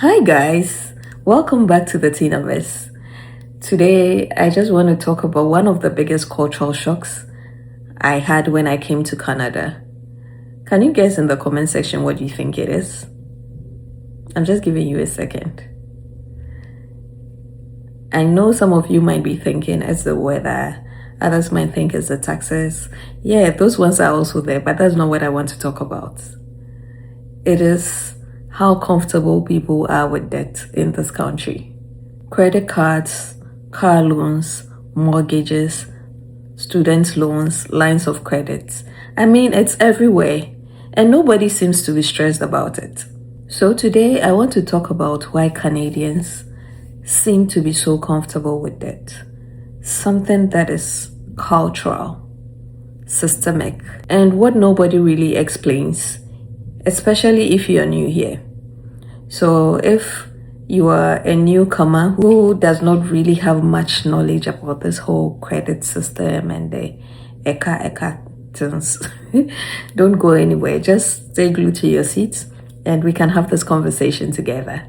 Hi guys, welcome back to the Tinaverse. Today I just want to talk about one of the biggest cultural shocks I had when I came to Canada. Can you guess in the comment section what you think it is? I'm just giving you a second. I know some of you might be thinking it's the weather, others might think it's the taxes. Yeah, those ones are also there, but that's not what I want to talk about. It is how comfortable people are with debt in this country. Credit cards, car loans, mortgages, student loans, lines of credit. I mean, it's everywhere, and nobody seems to be stressed about it. So today, I want to talk about why Canadians seem to be so comfortable with debt. Something that is cultural, systemic, and what nobody really explains, especially if you're new here. So if you are a newcomer who does not really have much knowledge about this whole credit system and the eka things, don't go anywhere. Just stay glued to your seats and we can have this conversation together.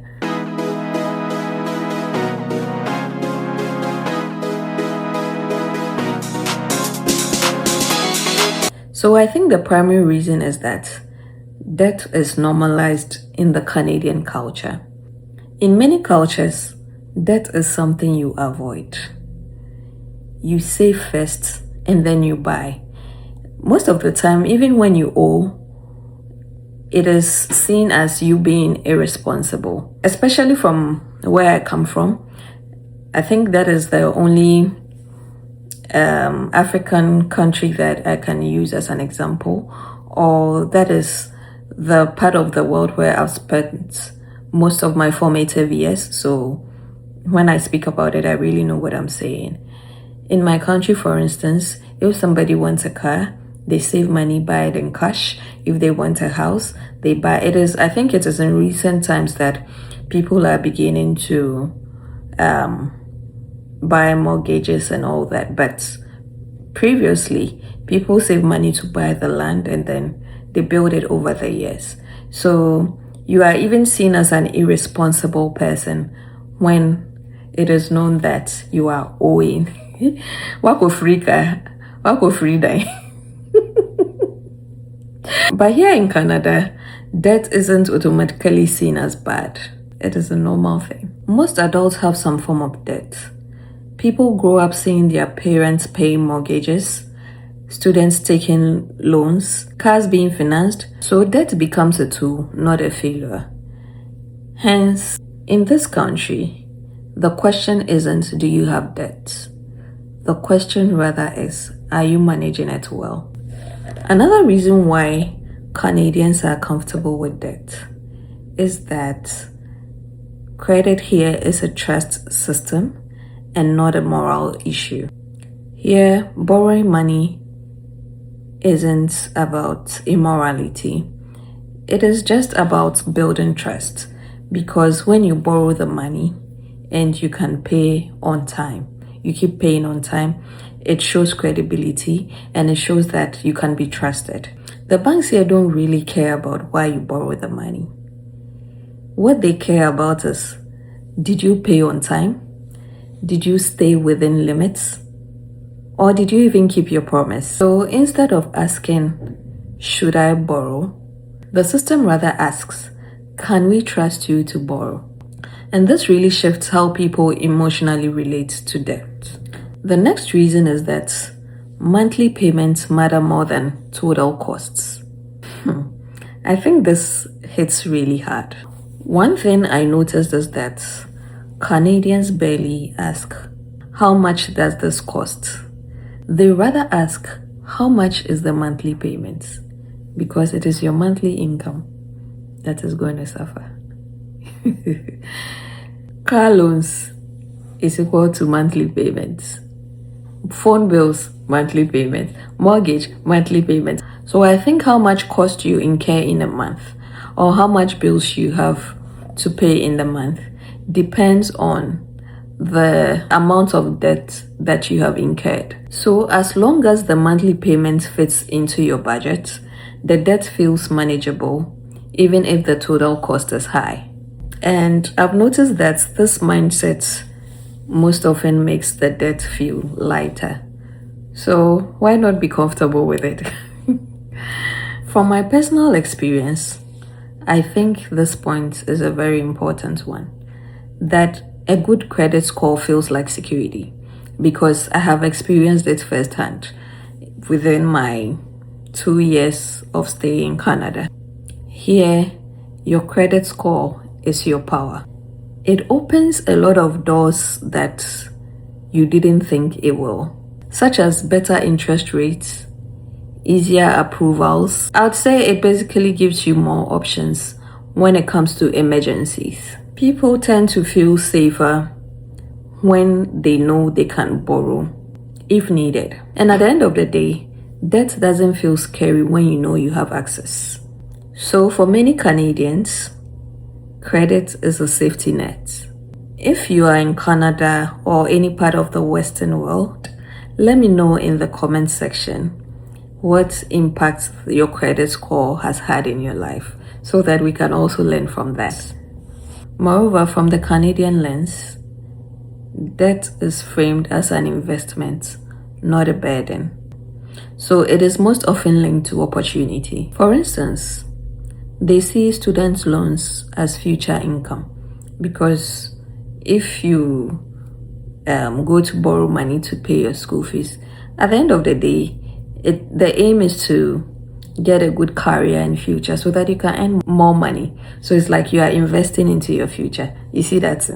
So I think the primary reason is that debt is normalized in the Canadian culture. In many cultures, debt is something you avoid. You save first and then you buy. Most of the time, even when you owe, it is seen as you being irresponsible. Especially from where I come from, I think that is the only African country that I can use as an example, or that is the part of the world where I've spent most of my formative years. So when I speak about it, I really know what I'm saying. In my country, for instance, if somebody wants a car, they save money, buy it in cash. If they want a house, they buy it. I think it is in recent times that people are beginning to buy mortgages and all that. But previously, people save money to buy the land and then they build it over the years. So you are even seen as an irresponsible person when it is known that you are owing. Wako free die. But here in Canada, debt isn't automatically seen as bad. It is a normal thing. Most adults have some form of debt. People grow up seeing their parents paying mortgages, students taking loans, cars being financed, so debt becomes a tool, not a failure. Hence, in this country, the question isn't do you have debt? The question rather is, are you managing it well? Another reason why Canadians are comfortable with debt is that credit here is a trust system and not a moral issue. Here, borrowing money isn't about immorality. It is just about building trust, because when you borrow the money and you can pay on time, you keep paying on time, it shows credibility and it shows that you can be trusted. The banks here don't really care about why you borrow the money. What they care about is, did you pay on time? Did you stay within limits? Or did you even keep your promise? So instead of asking, should I borrow? The system rather asks, can we trust you to borrow? And this really shifts how people emotionally relate to debt. The next reason is that monthly payments matter more than total costs. I think this hits really hard. One thing I noticed is that Canadians barely ask, how much does this cost? They rather ask, how much is the monthly payment? Because it is your monthly income that is going to suffer. Car loans is equal to monthly payments. Phone bills, monthly payments. Mortgage, monthly payments. So I think how much cost you incur in a month or how much bills you have to pay in the month depends on the amount of debt that you have incurred. So as long as the monthly payment fits into your budget, the debt feels manageable, even if the total cost is high. And I've noticed that this mindset most often makes the debt feel lighter. So why not be comfortable with it? From my personal experience, I think this point is a very important one, that a good credit score feels like security, because I have experienced it firsthand within my 2 years of staying in Canada. Here, your credit score is your power. It opens a lot of doors that you didn't think it will, such as better interest rates, easier approvals. I would say it basically gives you more options when it comes to emergencies. People tend to feel safer when they know they can borrow if needed. And at the end of the day, debt doesn't feel scary when you know you have access. So for many Canadians, credit is a safety net. If you are in Canada or any part of the Western world, let me know in the comment section what impact your credit score has had in your life, so that we can also learn from that. Moreover, from the Canadian lens, debt is framed as an investment, not a burden. So it is most often linked to opportunity. For instance, they see student loans as future income, because if you go to borrow money to pay your school fees, at the end of the day, the aim is to get a good career in future so that you can earn more money. So it's like you are investing into your future. You see that?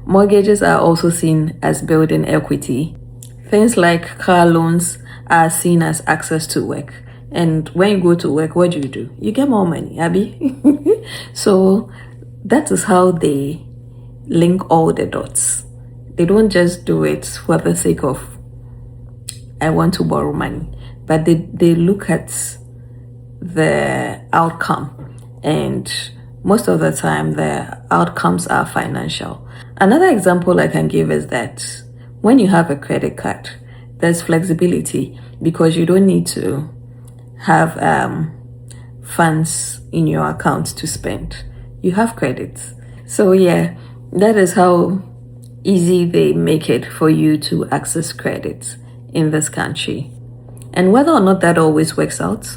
Mortgages are also seen as building equity. Things like car loans are seen as access to work. And when you go to work, what do? You get more money, Abby. So that is how they link all the dots. They don't just do it for the sake of, I want to borrow money, but they look at the outcome, and most of the time the outcomes are financial. Another example I can give is that when you have a credit card, there's flexibility, because you don't need to have funds in your account to spend. You have credit. So yeah, that is how easy they make it for you to access credit in this country. And whether or not that always works out,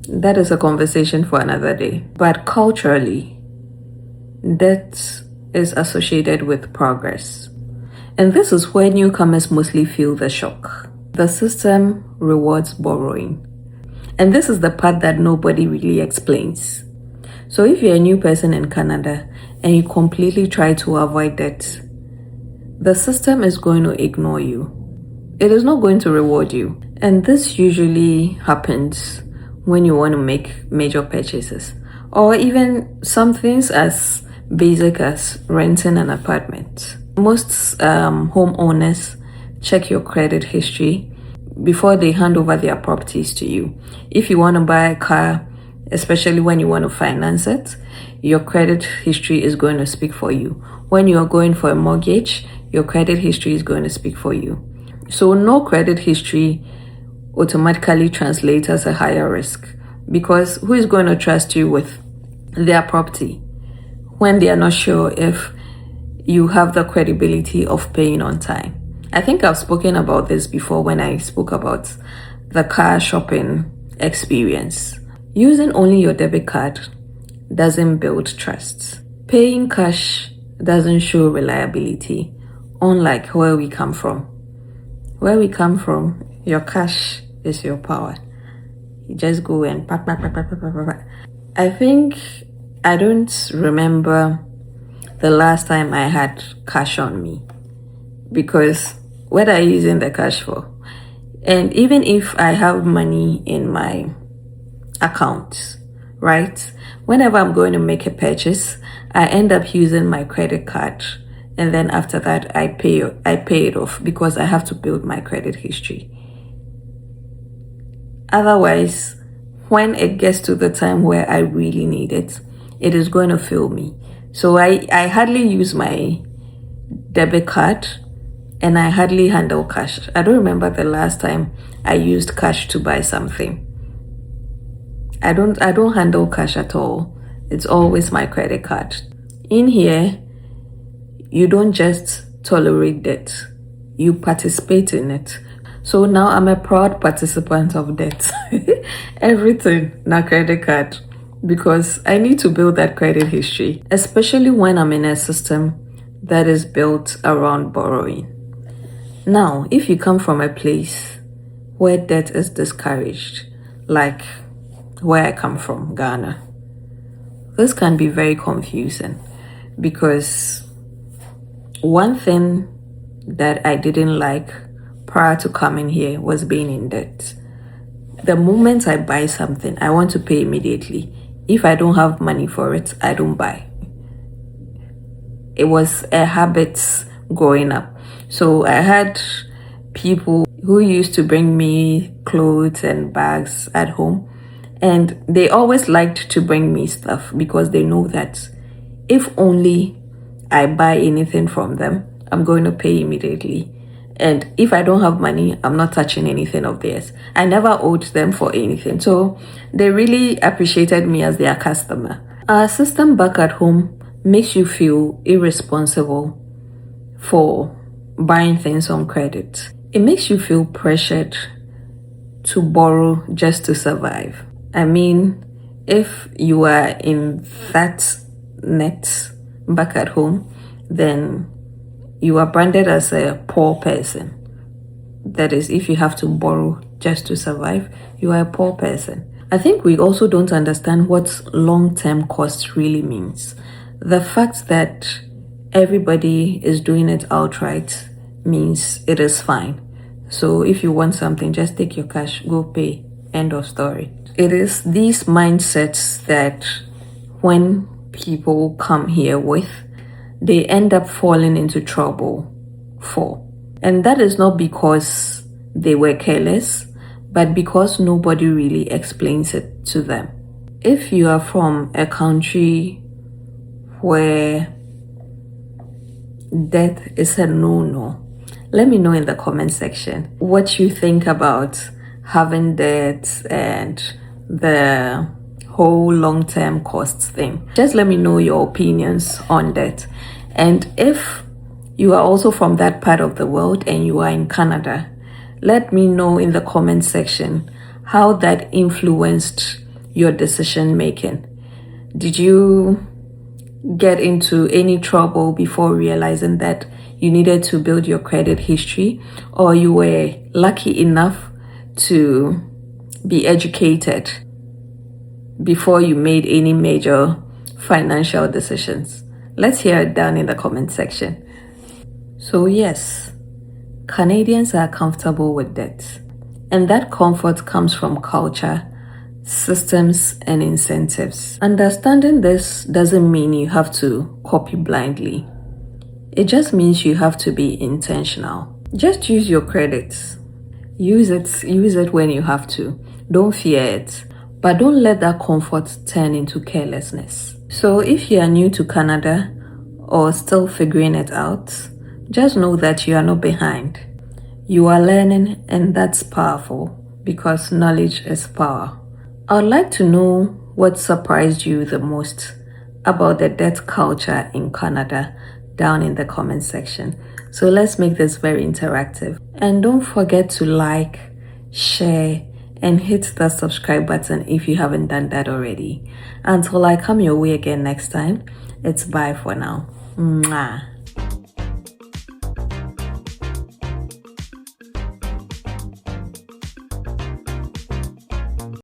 that is a conversation for another day. But culturally, debt is associated with progress. And this is where newcomers mostly feel the shock. The system rewards borrowing. And this is the part that nobody really explains. So if you're a new person in Canada and you completely try to avoid debt, the system is going to ignore you. It is not going to reward you. And this usually happens when you want to make major purchases, or even some things as basic as renting an apartment. Most homeowners check your credit history before they hand over their properties to you. If you want to buy a car, especially when you want to finance it, your credit history is going to speak for you. When you are going for a mortgage, your credit history is going to speak for you. So no credit history automatically translates as a higher risk, because who is going to trust you with their property when they are not sure if you have the credibility of paying on time? I think I've spoken about this before when I spoke about the car shopping experience. Using only your debit card doesn't build trust. Paying cash doesn't show reliability, unlike where we come from. Where we come from, your cash is your power. You just go and pack. I think I don't remember the last time I had cash on me, because what are you using the cash for? And even if I have money in my account, right? Whenever I'm going to make a purchase, I end up using my credit card. And then after that, I pay it off, because I have to build my credit history. Otherwise, when it gets to the time where I really need it, it is going to fail me. So I hardly use my debit card, and I hardly handle cash. I don't remember the last time I used cash to buy something. I don't handle cash at all. It's always my credit card. In here, you don't just tolerate debt, you participate in it. So now I'm a proud participant of debt. Everything, na credit card, because I need to build that credit history, especially when I'm in a system that is built around borrowing. Now, if you come from a place where debt is discouraged, like where I come from, Ghana, this can be very confusing because one thing that I didn't like prior to coming here was being in debt. The moment I buy something, I want to pay immediately. If I don't have money for it, I don't buy. It was a habit growing up. So I had people who used to bring me clothes and bags at home, and they always liked to bring me stuff because they know that if only I buy anything from them, I'm going to pay immediately. And if I don't have money, I'm not touching anything of theirs. I never owed them for anything. So they really appreciated me as their customer. Our system back at home makes you feel irresponsible for buying things on credit. It makes you feel pressured to borrow just to survive. I mean, if you are in that net back at home, then you are branded as a poor person. That is, if you have to borrow just to survive, you are a poor person. I think we also don't understand what long-term cost really means. The fact that everybody is doing it outright means it is fine. So if you want something, just take your cash, go pay, end of story. It is these mindsets that when people come here with, they end up falling into trouble for. And that is not because they were careless, but because nobody really explains it to them. If you are from a country where debt is a no-no, let me know in the comment section what you think about having debt and the whole long-term costs thing. Just let me know your opinions on that. And if you are also from that part of the world and you are in Canada, let me know in the comment section how that influenced your decision making. Did you get into any trouble before realizing that you needed to build your credit history, or you were lucky enough to be educated before you made any major financial decisions? Let's hear it down in the comment section. So yes, Canadians are comfortable with debt, and that comfort comes from culture, systems, and incentives. Understanding this doesn't mean you have to copy blindly. It just means you have to be intentional. Just use your credits. Use it when you have to. Don't fear it. But don't let that comfort turn into carelessness. So if you are new to Canada or still figuring it out, just know that you are not behind. You are learning, and that's powerful because knowledge is power. I'd like to know what surprised you the most about the debt culture in Canada down in the comment section. So let's make this very interactive. And don't forget to like, share, and hit the subscribe button if you haven't done that already. Until I come your way again next time, it's bye for now. Mwah.